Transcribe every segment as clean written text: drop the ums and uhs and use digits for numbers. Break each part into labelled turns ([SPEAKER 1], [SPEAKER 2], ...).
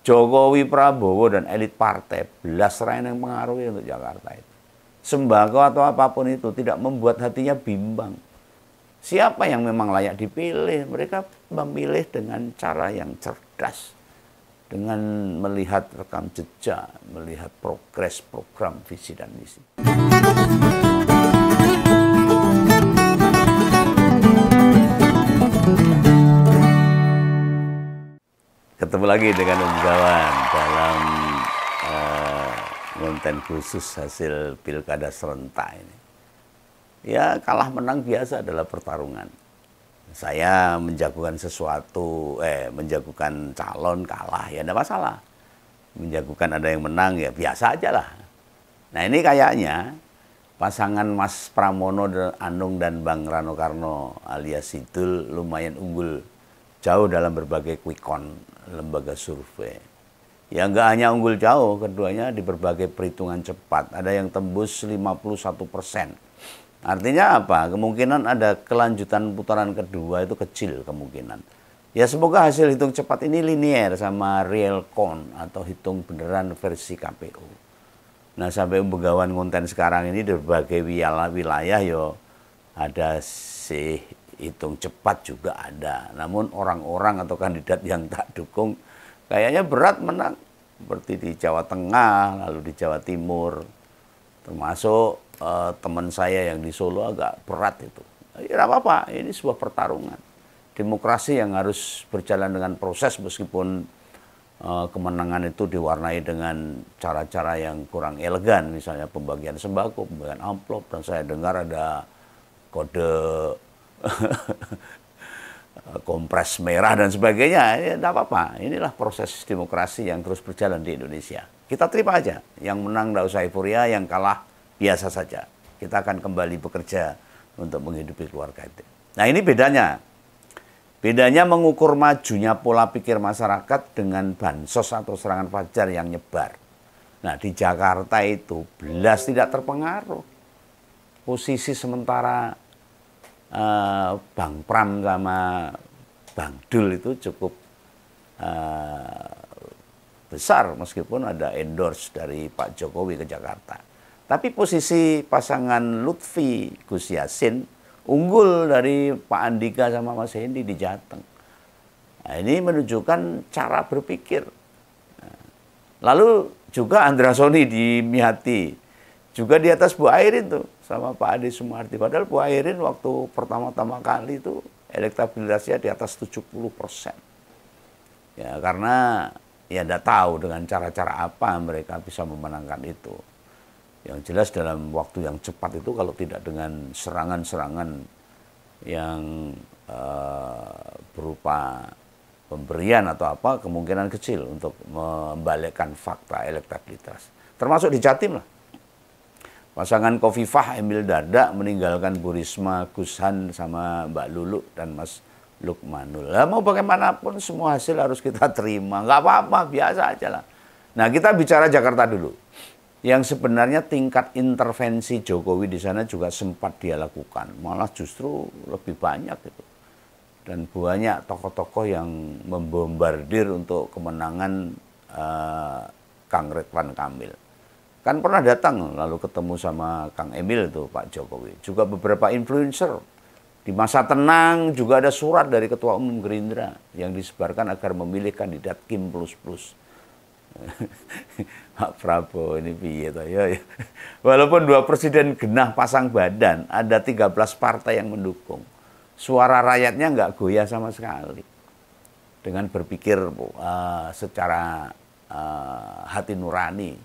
[SPEAKER 1] Jokowi, Prabowo, dan elit partai belas rain yang mengaruhi untuk Jakarta itu. Sembako atau apapun itu tidak membuat hatinya bimbang. Siapa yang memang layak dipilih? Mereka memilih dengan cara yang cerdas. Dengan melihat rekam jejak, melihat progres, program, visi, dan misi. Ketemu lagi dengan Om Gawan dalam konten khusus hasil pilkada serentak ini. Ya, kalah menang biasa adalah pertarungan. Saya menjagokan sesuatu, menjagokan calon kalah, ya tidak masalah. Menjagokan ada yang menang, ya biasa aja lah. Nah ini kayaknya pasangan Mas Pramono Anung dan Bang Rano Karno alias Sidul lumayan unggul jauh dalam berbagai quick count lembaga survei. Ya nggak hanya unggul jauh, keduanya di berbagai perhitungan cepat. Ada yang tembus 51%. Artinya apa? Kemungkinan ada kelanjutan putaran kedua itu kecil kemungkinan. Ya semoga hasil hitung cepat ini linier sama real count atau hitung beneran versi KPU. Nah sampai Begawan konten sekarang ini di berbagai wilayah yo ada si hitung cepat juga ada. Namun orang-orang atau kandidat yang tak dukung kayaknya berat menang. Seperti di Jawa Tengah, lalu di Jawa Timur. Termasuk teman saya yang di Solo agak berat itu. Ya apa-apa, ini sebuah pertarungan. Demokrasi yang harus berjalan dengan proses meskipun kemenangan itu diwarnai dengan cara-cara yang kurang elegan. Misalnya pembagian sembako, pembagian amplop, dan saya dengar ada kode kompres merah dan sebagainya. Ya, tidak apa-apa, inilah proses demokrasi yang terus berjalan di Indonesia. Kita terima aja, yang menang tidak usah euforia, yang kalah biasa saja. Kita akan kembali bekerja untuk menghidupi keluarga itu. Nah ini bedanya. Bedanya mengukur majunya pola pikir masyarakat dengan bansos atau serangan fajar yang nyebar. Nah di Jakarta itu belas tidak terpengaruh. Posisi sementara Bang Pram sama Bang Dul itu cukup besar meskipun ada endorse dari Pak Jokowi ke Jakarta. Tapi posisi pasangan Lutfi Gus Yassin unggul dari Pak Andika sama Mas Hendi di Jateng. Nah, ini menunjukkan cara berpikir. Lalu juga Andra Soni di Mihati. Juga di atas Bu Airin tuh sama Pak Ade Sumarti. Padahal Bu Airin waktu pertama-tama kali itu elektabilitasnya di atas 70%. Ya, karena ya tidak tahu dengan cara-cara apa mereka bisa memenangkan itu. Yang jelas dalam waktu yang cepat itu kalau tidak dengan serangan-serangan yang berupa pemberian atau apa, kemungkinan kecil untuk membalikkan fakta elektabilitas. Termasuk di Jatim lah. Pasangan Kofifah Emil Dardak meninggalkan Bu Risma, Gus Han sama Mbak Lulu dan Mas Lukmanul. Lah, mau bagaimanapun semua hasil harus kita terima. Nggak apa-apa, biasa aja lah. Nah kita bicara Jakarta dulu. Yang sebenarnya tingkat intervensi Jokowi di sana juga sempat dia lakukan, malah justru lebih banyak gitu. Dan banyak tokoh-tokoh yang membombardir untuk kemenangan Kang Ridwan Kamil. Kan pernah datang lalu ketemu sama Kang Emil itu Pak Jokowi. Juga beberapa influencer. Di masa tenang juga ada surat dari Ketua Umum Gerindra yang disebarkan agar memilih kandidat Kim++. Pak Prabowo ini piye toh ya. Walaupun dua presiden genah pasang badan, ada 13 partai yang mendukung. Suara rakyatnya nggak goyah sama sekali. Dengan berpikir secara hati nurani,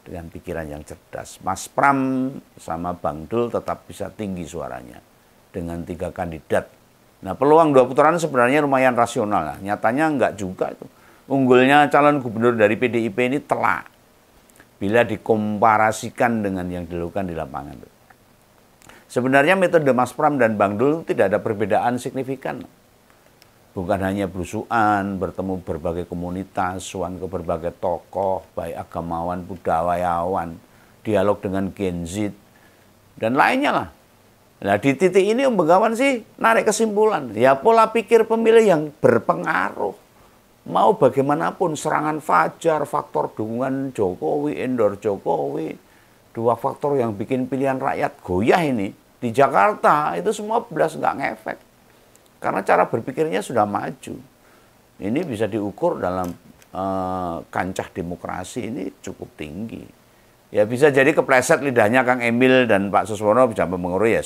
[SPEAKER 1] dengan pikiran yang cerdas. Mas Pram sama Bang Dul tetap bisa tinggi suaranya dengan 3 kandidat. Nah peluang 2 putaran sebenarnya lumayan rasional. Nah, nyatanya nggak juga itu. Unggulnya calon gubernur dari PDIP ini telak bila dikomparasikan dengan yang dilakukan di lapangan. Sebenarnya metode Mas Pram dan Bang Dul tidak ada perbedaan signifikan. Bukan hanya belusuan, bertemu berbagai komunitas, suan ke berbagai tokoh, baik agamawan, budayawan, dialog dengan Gen Z, dan lainnya lah. Nah di titik ini Om Begawan sih narik kesimpulan, ya pola pikir pemilih yang berpengaruh. mau bagaimanapun serangan fajar, faktor dukungan Jokowi, endor Jokowi, dua faktor yang bikin pilihan rakyat goyah ini di Jakarta itu semua belas nggak ngefek. Karena cara berpikirnya sudah maju. Ini bisa diukur dalam kancah demokrasi ini cukup tinggi. Ya bisa jadi kepleset lidahnya Kang Emil dan Pak Suswono bisa mempengaruhi ya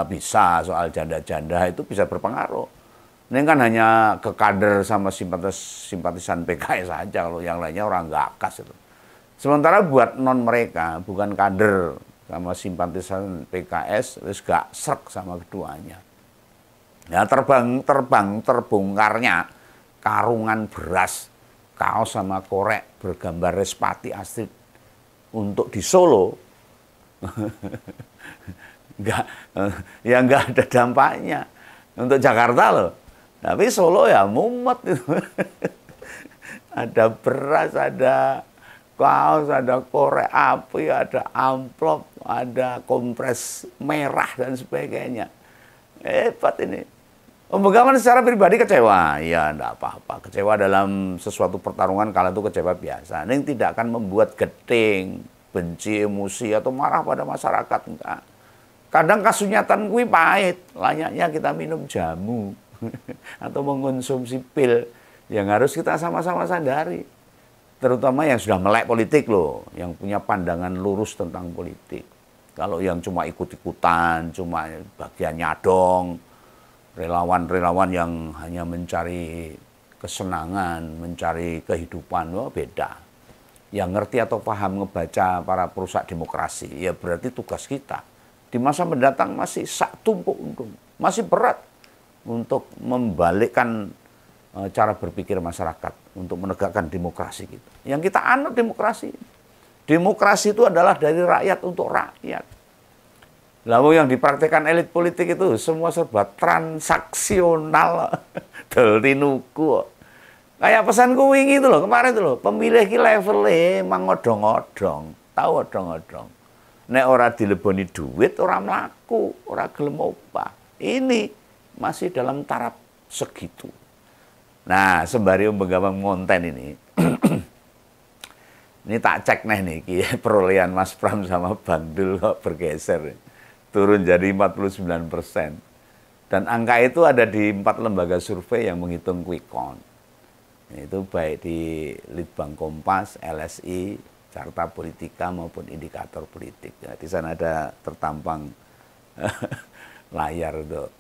[SPEAKER 1] bisa soal janda-janda itu bisa berpengaruh. Ini kan hanya ke kader sama simpatisan PKS saja, kalau yang lainnya orang nggak kas itu. Sementara buat non mereka, bukan kader sama simpatisan PKS, wis gak srek sama keduanya. Ya terbongkarnya karungan beras, kaos sama korek bergambar Respati Astrid untuk di Solo, nggak ada dampaknya untuk Jakarta loh. Tapi Solo ya mumet itu. Ada beras, ada kaos, ada korek api, ada amplop, ada kompres merah dan sebagainya. Hebat ini. Om Begawan secara pribadi kecewa, ya enggak apa-apa. Kecewa dalam sesuatu pertarungan kalah itu kecewa biasa. Ini tidak akan membuat gedeng, benci, emosi atau marah pada masyarakat, enggak. Kadang kasunyatan kuwi pahit, layaknya kita minum jamu atau mengonsumsi pil yang harus kita sama-sama sadari. Terutama yang sudah melek politik loh, yang punya pandangan lurus tentang politik. Kalau yang cuma ikut-ikutan, cuma bagian nyadong, relawan-relawan yang hanya mencari kesenangan, mencari kehidupan, oh beda. Yang ngerti atau paham ngebaca para perusak demokrasi, ya berarti tugas kita. Di masa mendatang masih sak tumpuk untung, masih berat untuk membalikkan cara berpikir masyarakat, untuk menegakkan demokrasi kita. Yang kita anut demokrasi. Demokrasi itu adalah dari rakyat untuk rakyat. Lalu yang dipraktekkan elit politik itu semua serba transaksional, deltinuku. Kayak pesanku wingi itu loh, kemarin itu loh, pemilih ki levelnya emang odong-odong, tahu odong-odong. Nek ora dileboni duit, ora mlaku, ora gelem opah. Ini masih dalam taraf segitu. Nah, sembari Begawan ngonten ini, ini tak cek nih perolehan Mas Pram sama Bang Dul kok bergeser. Turun jadi 49%. Dan angka itu ada di 4 lembaga survei yang menghitung quick count. Itu baik di Litbang Kompas, LSI, Carta Politika maupun indikator politik. Ya, di sana ada tertampang layar untuk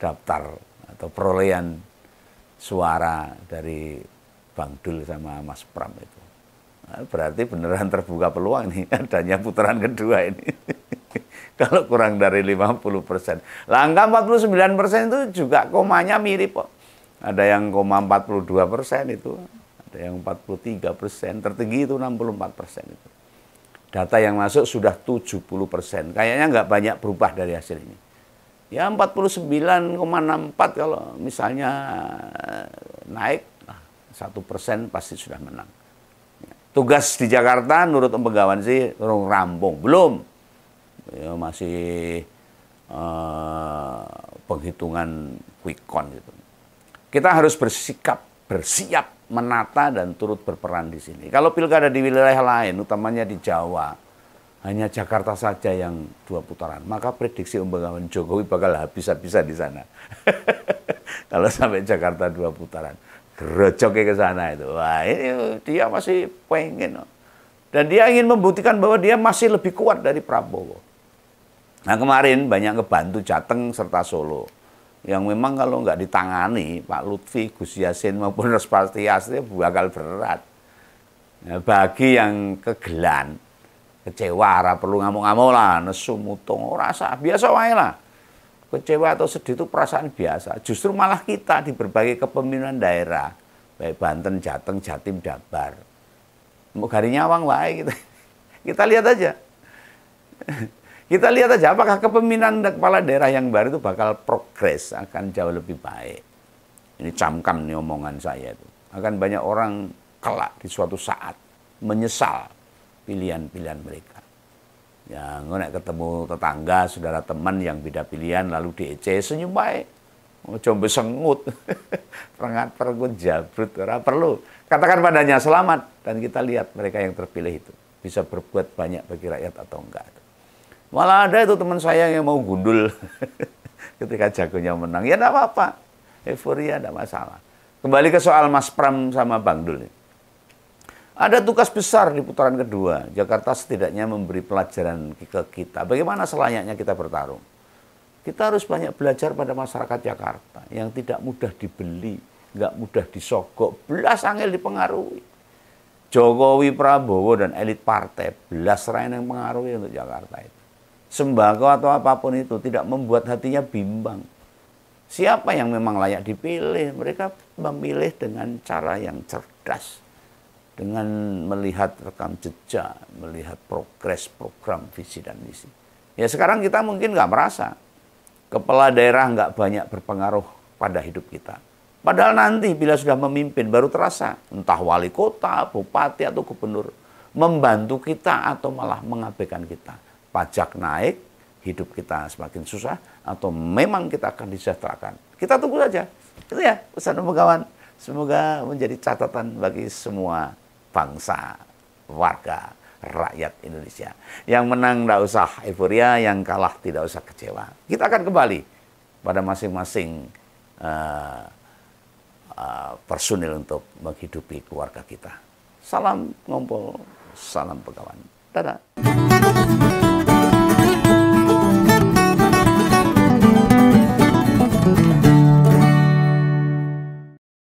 [SPEAKER 1] daftar atau perolehan suara dari Bang Dul sama Mas Pram itu. Berarti beneran terbuka peluang nih adanya putaran kedua ini. Kalau kurang dari 50%. Lah angka 49% itu juga komanya mirip kok. Ada yang koma 42% itu, ada yang 43%, tertinggi itu 64% itu. Data yang masuk sudah 70%. Kayaknya nggak banyak berubah dari hasil ini. Ya 49,64 kalau misalnya naik 1% pasti sudah menang. Tugas di Jakarta menurut Om Begawan sih rampung, belum. Ya, masih penghitungan quick count gitu. Kita harus bersiap menata dan turut berperan di sini. Kalau pilkada di wilayah lain, utamanya di Jawa, hanya Jakarta saja yang 2 putaran, maka prediksi Om Begawan Jokowi bakal habis-habisan di sana. Kalau sampai Jakarta 2 putaran. Gerojoknya ke sana itu. Wah, ini dia masih pengen. Dan dia ingin membuktikan bahwa dia masih lebih kuat dari Prabowo. Nah kemarin banyak ngebantu Jateng serta Solo. Yang memang kalau nggak ditangani, Pak Lutfi, Gus Yassin maupun Respati Astri bakal berat. Nah, bagi yang kegelan, kecewa, ora perlu ngamuk-ngamuk lah, nesu mutung, rasa biasa wae lah. Kecewa atau sedih itu perasaan biasa. Justru malah kita di berbagai kepemimpinan daerah, baik Banten, Jateng, Jatim, Jabar, mau gari nyawang wae gitu. Kita lihat aja. Kita lihat aja apakah kepemimpinan kepala daerah yang baru itu bakal progres, akan jauh lebih baik. Ini camkan nih omongan saya itu. Akan banyak orang kelak di suatu saat menyesal pilihan-pilihan mereka. Ya, nek ketemu tetangga, saudara teman yang beda pilihan lalu diece, senyum baik. Ojo besengut, perengat pergut jabrut, ora perlu. Katakan padanya selamat, dan kita lihat mereka yang terpilih itu bisa berbuat banyak bagi rakyat atau enggak. Malah ada itu teman saya yang mau gundul ketika jagonya menang. Ya enggak apa-apa, euforia enggak masalah. Kembali ke soal Mas Pram sama Bang Dul. Ada tugas besar di putaran kedua. Jakarta setidaknya memberi pelajaran ke kita. Bagaimana selayaknya kita bertarung. Kita harus banyak belajar pada masyarakat Jakarta yang tidak mudah dibeli, nggak mudah disogok, belas angel dipengaruhi. Jokowi, Prabowo, dan elit partai belas rakyat yang mengaruhi untuk Jakarta itu. Sembako atau apapun itu tidak membuat hatinya bimbang. Siapa yang memang layak dipilih? Mereka memilih dengan cara yang cerdas. Dengan melihat rekam jejak, melihat progres, program, visi, dan misi. Ya sekarang kita mungkin nggak merasa. Kepala daerah nggak banyak berpengaruh pada hidup kita. Padahal nanti bila sudah memimpin baru terasa. Entah wali kota, bupati, atau gubernur. Membantu kita atau malah mengabaikan kita. Pajak naik, hidup kita semakin susah. Atau memang kita akan disejahterakan. Kita tunggu saja. Itu ya pesan kawan. Semoga menjadi catatan bagi semua bangsa, warga, rakyat Indonesia. Yang menang tidak usah euforia, yang kalah tidak usah kecewa. Kita akan kembali pada masing-masing personil untuk menghidupi keluarga kita. Salam ngumpul, salam pegawan. Dadah.